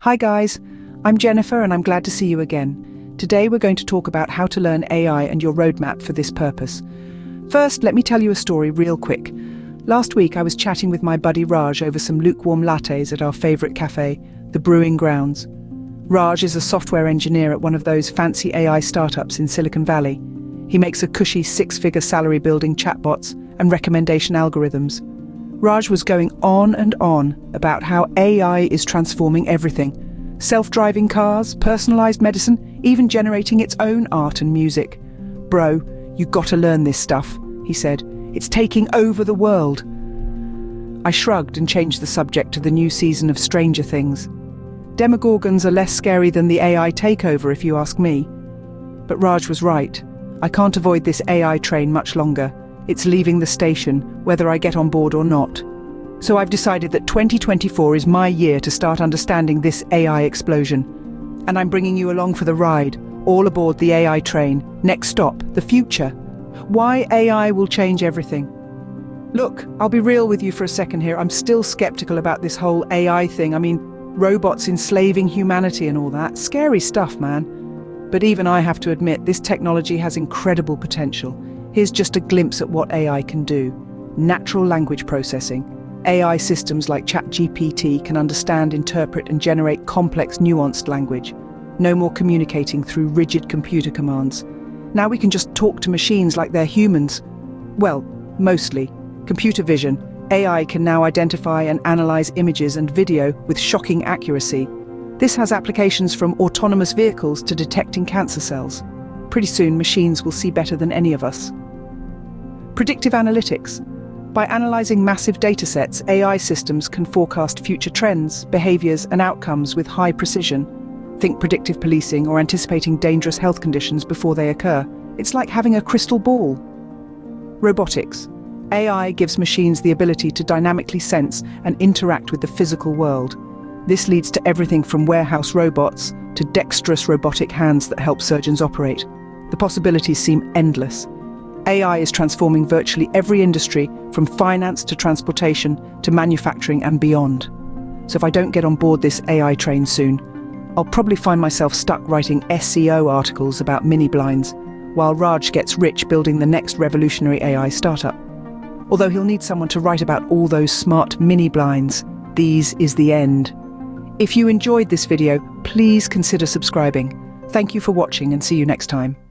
Hi guys, I'm Jennifer and I'm glad to see you again. Today we're going to talk about how to learn AI and your roadmap for this purpose. First, let me tell you a story real quick. Last week I was chatting with my buddy Raj over some lukewarm lattes at our favourite cafe, the Brewing Grounds. Raj is a software engineer at one of those fancy AI startups in Silicon Valley. He makes a cushy six-figure salary building chatbots and recommendation algorithms. Raj was going on and on about how AI is transforming everything. Self-driving cars, personalised medicine, even generating its own art and music. Bro, you gotta learn this stuff, he said. It's taking over the world. I shrugged and changed the subject to the new season of Stranger Things. Demogorgons are less scary than the AI takeover, if you ask me. But Raj was right. I can't avoid this AI train much longer. It's leaving the station, whether I get on board or not. So I've decided that 2024 is my year to start understanding this AI explosion. And I'm bringing you along for the ride, all aboard the AI train. Next stop, the future. Why AI will change everything. Look, I'll be real with you for a second here. I'm still skeptical about this whole AI thing. I mean, robots enslaving humanity and all that. Scary stuff, man. But even I have to admit, this technology has incredible potential. Here's just a glimpse at what AI can do. Natural language processing. AI systems like ChatGPT can understand, interpret, and generate complex, nuanced language. No more communicating through rigid computer commands. Now we can just talk to machines like they're humans. Well, mostly. Computer vision. AI can now identify and analyze images and video with shocking accuracy. This has applications from autonomous vehicles to detecting cancer cells. Pretty soon, machines will see better than any of us. Predictive analytics. By analyzing massive datasets, AI systems can forecast future trends, behaviors, and outcomes with high precision. Think predictive policing or anticipating dangerous health conditions before they occur. It's like having a crystal ball. Robotics. AI gives machines the ability to dynamically sense and interact with the physical world. This leads to everything from warehouse robots to dexterous robotic hands that help surgeons operate. The possibilities seem endless. AI is transforming virtually every industry, from finance to transportation to manufacturing and beyond. So if I don't get on board this AI train soon, I'll probably find myself stuck writing SEO articles about mini blinds, while Raj gets rich building the next revolutionary AI startup. Although he'll need someone to write about all those smart mini blinds, these is the end. If you enjoyed this video, please consider subscribing. Thank you for watching and see you next time.